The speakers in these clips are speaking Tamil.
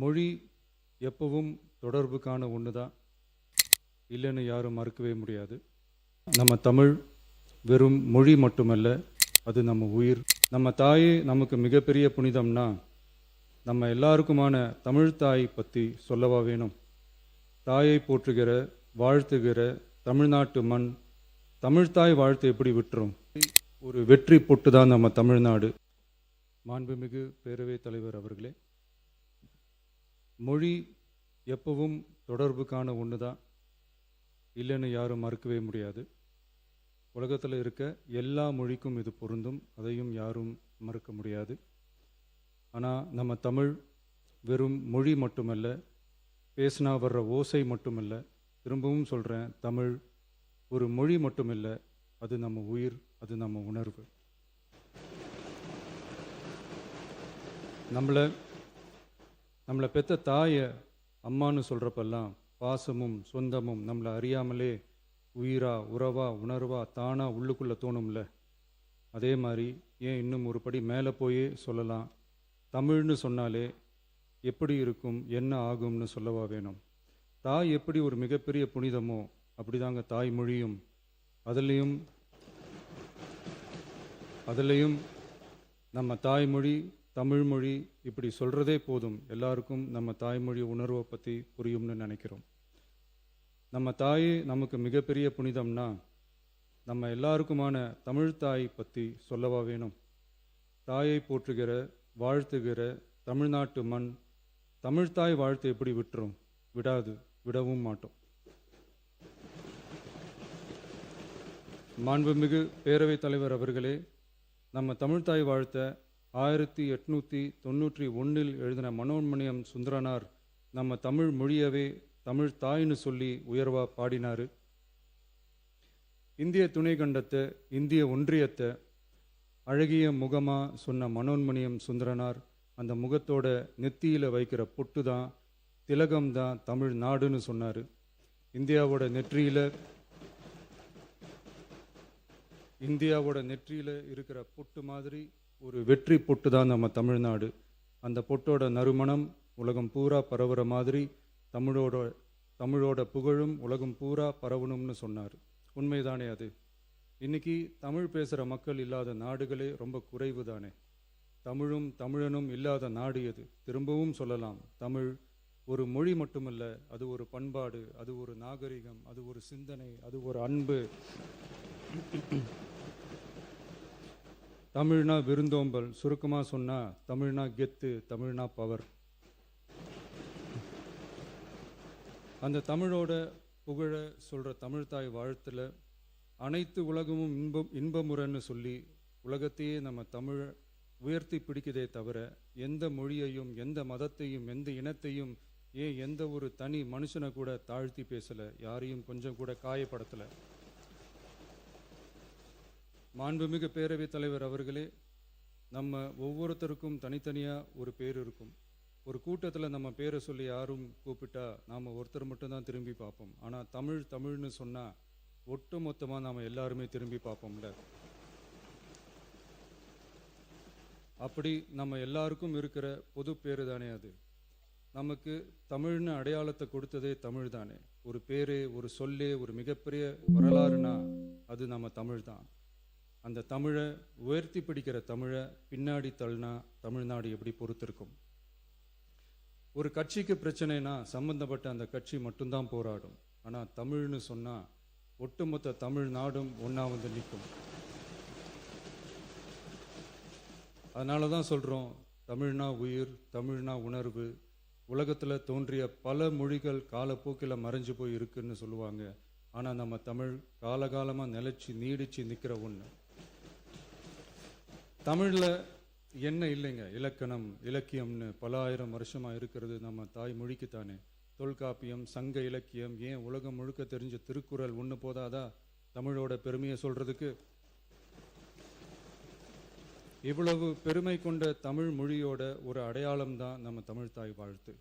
மொழி எப்பவும் தொடர்புக்கான ஒன்று தான், இல்லைன்னு யாரும் மறுக்கவே முடியாது. நம்ம தமிழ் வெறும் மொழி மட்டுமல்ல, அது நம்ம உயிர். நம்ம தாயே நமக்கு மிகப்பெரிய புனிதம்னா, நம்ம எல்லாருக்குமான தமிழ் தாய் பற்றி சொல்லவா வேணும்? தாயை போற்றுகிற, வாழ்த்துகிற தமிழ்நாட்டு மண், தமிழ்தாய் வாழ்த்து எப்படி விட்டுரும்? ஒரு வெற்றி பொட்டு தான் நம்ம தமிழ்நாடு. மாண்புமிகு பேரவைத் தலைவர் அவர்களே, மொழி எப்பவும் தொடர்புக்கான ஒன்று தான், இல்லைன்னு யாரும் மறுக்கவே முடியாது. உலகத்தில் இருக்க எல்லா மொழிக்கும் இது பொருந்தும், அதையும் யாரும் மறுக்க முடியாது. ஆனால் நம்ம தமிழ் வெறும் மொழி மட்டுமல்ல, பேசினா வர்ற ஓசை மட்டுமல்ல, திரும்பவும் சொல்கிறேன், தமிழ் ஒரு மொழி மட்டுமில்லை, அது நம்ம உயிர், அது நம்ம உணர்வு. நம்மளை பெற்ற தாயை அம்மானு சொல்கிறப்பெல்லாம் பாசமும் சொந்தமும் நம்மளை அறியாமலே உயிரா, உறவா, உணர்வா, தானா உள்ளுக்குள்ளே தோணும்ல. அதே மாதிரி ஏன் இன்னும் ஒரு படி மேலே போயே சொல்லலாம், தமிழ்னு சொன்னாலே எப்படி இருக்கும், என்ன ஆகும்னு சொல்லவா வேணும்? தாய் எப்படி ஒரு மிகப்பெரிய புனிதமோ அப்படிதாங்க தாய்மொழியும். அதுலேயும் நம்ம தாய்மொழி தமிழ்மொழி இப்படி சொல்கிறதே போதும், எல்லாருக்கும் நம்ம தாய்மொழி உணர்வை பற்றி புரியும்னு நினைக்கிறோம். நம்ம தாயே நமக்கு மிகப்பெரிய புனிதம்னா, நம்ம எல்லாருக்குமான தமிழ் தாய் பற்றி சொல்லவா வேணும்? தாயை போற்றுகிற, வாழ்த்துகிற தமிழ்நாட்டு மண், தமிழ்தாய் வாழ்த்து எப்படி விட்டுரும்? விடாது, விடவும் மாட்டோம். மாண்புமிகு பேரவைத் தலைவர் அவர்களே, நம்ம தமிழ்தாய் வாழ்த்த 1891 எழுதின மனோன்மணியம் சுந்தரனார் நம்ம தமிழ் மொழியவே தமிழ் தாய்னு சொல்லி உயர்வா பாடினார். இந்திய துணை கண்டத்தை, இந்திய ஒன்றியத்தை அழகிய முகமாக சொன்ன மனோன்மணியம் சுந்தரனார் அந்த முகத்தோட நெத்தியில் வைக்கிற பொட்டு தான், திலகம் தான் தமிழ் நாடுன்னு சொன்னார். இந்தியாவோட நெற்றியில் இருக்கிற பொட்டு மாதிரி ஒரு வெற்றி பொட்டு தான் நம்ம தமிழ்நாடு. அந்த பொட்டோட நறுமணம் உலகம் பூரா பரவுற மாதிரி தமிழோட புகழும் உலகம் பூரா பரவணும்னு சொன்னார். உண்மைதானே அது? இன்னைக்கு தமிழ் பேசுகிற மக்கள் இல்லாத நாடுகளே ரொம்ப குறைவு தானே. தமிழும் தமிழனும் இல்லாத நாடு எது? திரும்பவும் சொல்லலாம், தமிழ் ஒரு மொழி மட்டுமல்ல, அது ஒரு பண்பாடு, அது ஒரு நாகரிகம், அது ஒரு சிந்தனை, அது ஒரு அன்பு. தமிழ்னா விருந்தோம்பல், சுருக்கமாக சொன்னால் தமிழ்னா கெத்து, தமிழ்னா பவர். அந்த தமிழோட புகழ சொல்கிற தமிழ்தாய் வாழ்த்தில் அனைத்து உலகமும் இன்பமுறன்னு சொல்லி உலகத்தையே நம்ம தமிழை உயர்த்தி பிடிக்குதே தவிர, எந்த மொழியையும், எந்த மதத்தையும், எந்த இனத்தையும், எந்த ஒரு தனி மனுஷனை கூட தாழ்த்தி பேசலை, யாரையும் கொஞ்சம் கூட காயப்படுத்தலை. மாண்புமிகு பேரவைத் தலைவர் அவர்களே, நம்ம ஒவ்வொருத்தருக்கும் தனித்தனியாக ஒரு பேர் இருக்கும். ஒரு கூட்டத்தில் நம்ம பேரை சொல்லி யாரும் கூப்பிட்டா நாம் ஒருத்தர் மட்டும்தான் திரும்பி பார்ப்போம். ஆனால் தமிழ்னு சொன்னால் ஒட்டு மொத்தமாக நாம் எல்லாருமே திரும்பி பார்ப்போம்ல. அப்படி நம்ம எல்லாருக்கும் இருக்கிற பொது பேரு தானே அது. நமக்கு தமிழ்னு அடையாளத்தை கொடுத்ததே தமிழ் தானே. ஒரு பேரே, ஒரு சொல்லே, ஒரு மிகப்பெரிய வரலாறுனா அது நம்ம தமிழ் தான். அந்த தமிழை உயர்த்தி பிடிக்கிற தமிழை பின்னாடி தள்ளினா தமிழ்நாடு எப்படி பொறுத்திருக்கும்? ஒரு கட்சிக்கு பிரச்சனைனா சம்பந்தப்பட்ட அந்த கட்சி மட்டும்தான் போராடும். ஆனால் தமிழ்னு சொன்னால் ஒட்டுமொத்த தமிழ்நாடும் ஒன்றா வந்து நிற்கும். அதனால தான் சொல்கிறோம், தமிழ்னா உயிர், தமிழ்னா உணர்வு. உலகத்தில் தோன்றிய பல மொழிகள் காலப்போக்கில் மறைஞ்சு போய் இருக்குன்னு சொல்லுவாங்க. ஆனால் நம்ம தமிழ் காலகாலமாக நிலைச்சி நீடிச்சு நிற்கிற ஒன்று. தமிழில் என்ன இல்லைங்க? இலக்கணம், இலக்கியம்னு பல ஆயிரம் வருஷமாக இருக்கிறது நம்ம தாய்மொழிக்குத்தானே. தொல்காப்பியம், சங்க இலக்கியம், உலகம் முழுக்க தெரிஞ்ச திருக்குறள் ஒன்று போதாதா தமிழோட பெருமையை சொல்கிறதுக்கு? இவ்வளவு பெருமை கொண்ட தமிழ் மொழியோட ஒரு அடையாளம் தான் நம்ம தமிழ்தாய் வாழ்த்து.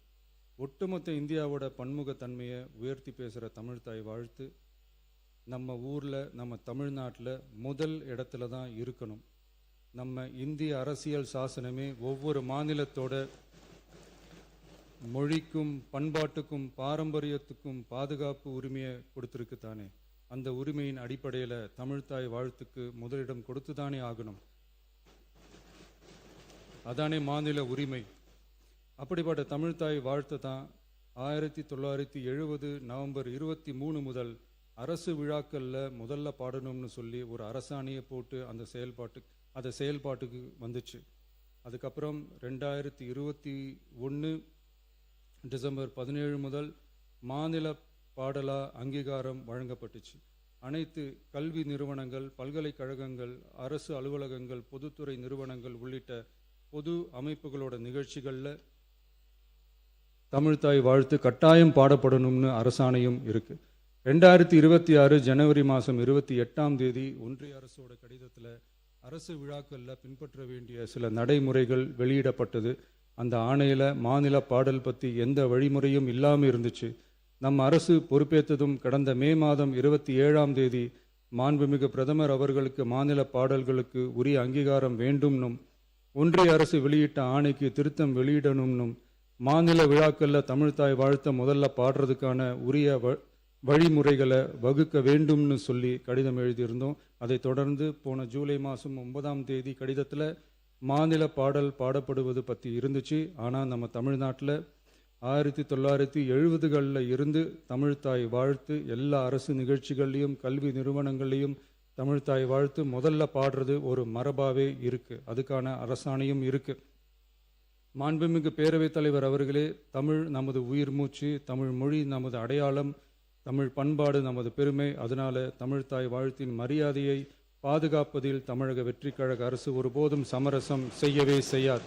ஒட்டுமொத்த இந்தியாவோட பன்முகத்தன்மையை உயர்த்தி பேசுகிற தமிழ்தாய் வாழ்த்து நம்ம ஊரில், நம்ம தமிழ்நாட்டில் முதல் இடத்துல தான் இருக்கணும். நம்ம இந்திய அரசியல் சாசனமே ஒவ்வொரு மாநிலத்தோட மொழிக்கும் பண்பாட்டுக்கும் பாரம்பரியத்துக்கும் பாதுகாப்பு உரிமையை கொடுத்துருக்கு தானே. அந்த உரிமையின் அடிப்படையில் தமிழ்த்தாய் வாழ்த்துக்கு முதலிடம் கொடுத்து தானே ஆகணும். அதானே மாநில உரிமை. அப்படிப்பட்ட தமிழ்த்தாய் வாழ்த்து தான் 1970 நவம்பர் 23 முதல் அரசு விழாக்களில் முதல்ல பாடணும்னு சொல்லி ஒரு அரசாணையை போட்டு அந்த செயல்பாட்டுக்கு வந்துச்சு. அதுக்கப்புறம் 2021 டிசம்பர் 17 முதல் மாநில பாடலா அங்கீகாரம் வழங்கப்பட்டுச்சு. அனைத்து கல்வி நிறுவனங்கள், பல்கலைக்கழகங்கள், அரசு அலுவலகங்கள், பொதுத்துறை நிறுவனங்கள் உள்ளிட்ட பொது அமைப்புகளோட நிகழ்ச்சிகளில் தமிழ்த்தாய் வாழ்த்து கட்டாயம் பாடப்படணும்னு அரசாணையும் இருக்கு. 2026 ஜனவரி மாதம் 28 ஒன்றிய அரசோட கடிதத்தில் அரசு விழாக்களில் பின்பற்ற வேண்டிய சில நடைமுறைகள் வெளியிடப்பட்டது. அந்த ஆணையில் மாநில பாடல் பற்றி எந்த வழிமுறையும் இல்லாமல் இருந்துச்சு. நம் அரசு பொறுப்பேற்றதும் கடந்த மே மாதம் 27 மாண்புமிகு பிரதமர் அவர்களுக்கு மாநில பாடல்களுக்கு உரிய அங்கீகாரம் வேண்டும்னும், ஒன்றிய அரசு வெளியிட்ட ஆணைக்கு திருத்தம் வெளியிடணும்னும், மாநில விழாக்களில் தமிழ்த்தாய் வாழ்த்த முதல்ல பாடுறதுக்கான உரிய வழிமுறைகளை வகுக்க வேண்டும்னு சொல்லி கடிதம் எழுதியிருந்தோம். அதைத் தொடர்ந்து போன ஜூலை மாதம் 9 கடிதத்தில் மாநில பாடல் பாடப்படுவது பற்றி இருந்துச்சு. ஆனால் நம்ம தமிழ்நாட்டில் 1970களில் இருந்து தமிழ்த்தாய் வாழ்த்து எல்லா அரசு நிகழ்ச்சிகள்லையும் கல்வி நிறுவனங்கள்லையும் தமிழ்த்தாய் வாழ்த்து முதல்ல பாடுறது ஒரு மரபாகவே இருக்குது. அதுக்கான அரசாணையும் இருக்குது. மாண்புமிகு பேரவைத் தலைவர் அவர்களே, தமிழ் நமது உயிர் மூச்சு, தமிழ் மொழி நமது அடையாளம், தமிழ் பண்பாடு நமது பெருமை. அதனால தமிழ்த்தாய் வாழ்த்தின் மரியாதையை பாதுகாப்பதில் தமிழக வெற்றி கழக அரசு ஒருபோதும் சமரசம் செய்யவே செய்யாது.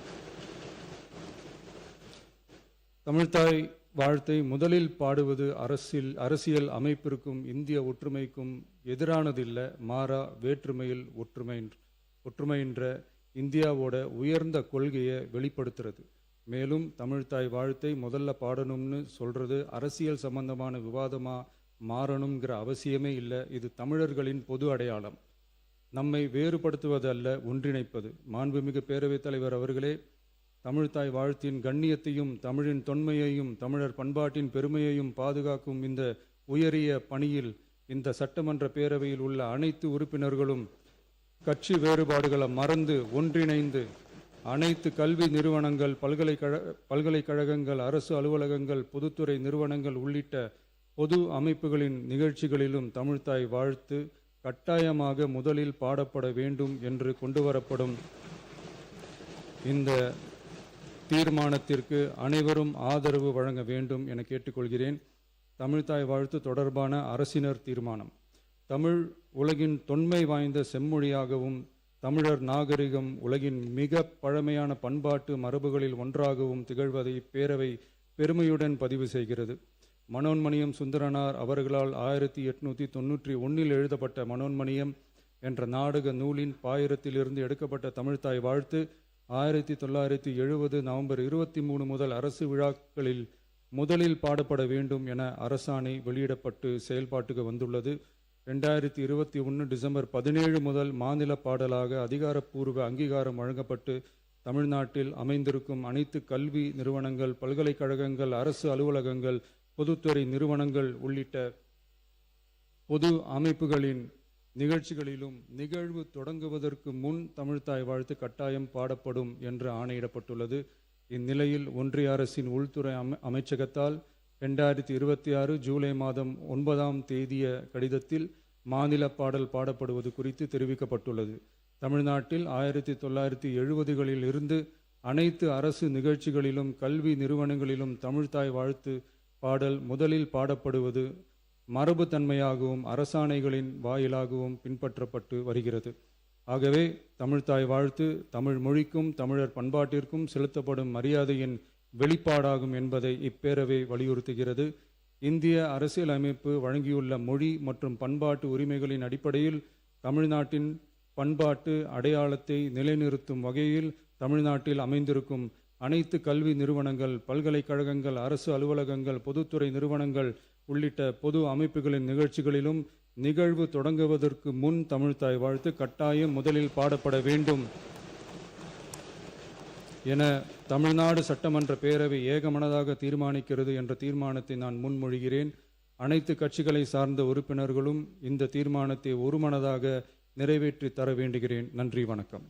தமிழ்த்தாய் வாழ்த்தை முதலில் பாடுவது அரசியல் அமைப்பிற்கும் இந்திய ஒற்றுமைக்கும் எதிரானதில்லை. மாறா வேற்றுமையில் ஒற்றுமைன்ற இந்தியாவோட உயர்ந்த கொள்கையை வெளிப்படுத்துறது. மேலும் தமிழ்த்தாய் வாழ்த்தை முதல்ல பாடணும்னு சொல்றது அரசியல் சம்பந்தமான விவாதமாக மாறணுங்கிற அவசியமே இல்லை. இது தமிழர்களின் பொது அடையாளம். நம்மை வேறுபடுத்துவது அல்ல, ஒன்றிணைப்பது. மாண்புமிகு பேரவைத் தலைவர் அவர்களே, தமிழ்த்தாய் வாழ்த்தின் கண்ணியத்தையும் தமிழின் தொன்மையையும் தமிழர் பண்பாட்டின் பெருமையையும் பாதுகாக்கும் இந்த உயரிய பணியில் இந்த சட்டமன்ற பேரவையில் உள்ள அனைத்து உறுப்பினர்களும் கட்சி வேறுபாடுகளை மறந்து ஒன்றிணைந்து அனைத்து கல்வி நிறுவனங்கள், பல்கலைக்கழகங்கள், அரசு அலுவலகங்கள், பொதுத்துறை நிறுவனங்கள் உள்ளிட்ட பொது அமைப்புகளின் நிகழ்ச்சிகளிலும் தமிழ்த்தாய் வாழ்த்து கட்டாயமாக முதலில் பாடப்பட வேண்டும் என்று கொண்டுவரப்படும் இந்த தீர்மானத்திற்கு அனைவரும் ஆதரவு வழங்க வேண்டும் என கேட்டுக்கொள்கிறேன். தமிழ்த்தாய் வாழ்த்து தொடர்பான அரசினர் தீர்மானம். தமிழ் உலகின் தொன்மை வாய்ந்த செம்மொழியாகவும் தமிழர் நாகரிகம் உலகின் மிக பழமையான பண்பாட்டு மரபுகளில் ஒன்றாகவும் திகழ்வதை பேரவை பெருமையுடன் பதிவு செய்கிறது. மனோன்மணியம் சுந்தரனார் அவர்களால் 1891 எழுதப்பட்ட மனோன்மணியம் என்ற நாடக நூலின் பாயிரத்திலிருந்து எடுக்கப்பட்ட தமிழ்த்தாய் வாழ்த்து 1970 நவம்பர் 23 முதல் அரசு விழாக்களில் முதலில் பாடப்பட வேண்டும் என அரசாணை வெளியிடப்பட்டு செயல்பாட்டுக்கு வந்துள்ளது. 2021 டிசம்பர் 17 முதல் மாநில பாடலாக அதிகாரப்பூர்வ அங்கீகாரம் வழங்கப்பட்டு தமிழ்நாட்டில் அமைந்திருக்கும் அனைத்து கல்வி நிறுவனங்கள், பல்கலைக்கழகங்கள், அரசு அலுவலகங்கள், பொதுத்துறை நிறுவனங்கள் உள்ளிட்ட பொது அமைப்புகளின் நிகழ்ச்சிகளிலும் நிகழ்வு தொடங்குவதற்கு முன் தமிழ்த்தாய் வாழ்த்து கட்டாயம் பாடப்படும் என்று ஆணையிடப்பட்டுள்ளது. இந்நிலையில் ஒன்றிய அரசின் உள்துறை அமைச்சகத்தால் 2026 ஜூலை மாதம் 9 கடிதத்தில் மாநில பாடல் பாடப்படுவது குறித்து தெரிவிக்கப்பட்டுள்ளது. தமிழ்நாட்டில் 1970களில் இருந்து அனைத்து அரசு நிகழ்ச்சிகளிலும் கல்வி நிறுவனங்களிலும் தமிழ்த்தாய் வாழ்த்து பாடல் முதலில் பாடப்படுவது மரபுத்தன்மையாகவும் அரசாணைகளின் வாயிலாகவும் பின்பற்றப்பட்டு வருகிறது. ஆகவே தமிழ்த்தாய் வாழ்த்து தமிழ் மொழிக்கும் தமிழர் பண்பாட்டிற்கும் செலுத்தப்படும் மரியாதையின் வெளிப்பாடாகும் என்பதை இப்பேரவை வலியுறுத்துகிறது. இந்திய அரசியலமைப்பு வழங்கியுள்ள மொழி மற்றும் பண்பாட்டு உரிமைகளின் அடிப்படையில் தமிழ்நாட்டின் பண்பாட்டு அடையாளத்தை நிலைநிறுத்தும் வகையில் தமிழ்நாட்டில் அமைந்திருக்கும் அனைத்து கல்வி நிறுவனங்கள், பல்கலைக்கழகங்கள், அரசு அலுவலகங்கள், பொதுத்துறை நிறுவனங்கள் உள்ளிட்ட பொது அமைப்புகளின் நிகழ்ச்சிகளிலும் நிகழ்வு தொடங்குவதற்கு முன் தமிழ்த்தாய் வாழ்த்து கட்டாயம் முதலில் பாடப்பட வேண்டும். என தமிழ்நாடு சட்டமன்ற பேரவை ஏகமனதாக தீர்மானிக்கிறது என்ற தீர்மானத்தை நான் முன்மொழிகிறேன். அனைத்து கட்சிகளை சார்ந்த உறுப்பினர்களும் இந்த தீர்மானத்தை ஒருமனதாக நிறைவேற்றி தர வேண்டுகிறேன். நன்றி, வணக்கம்.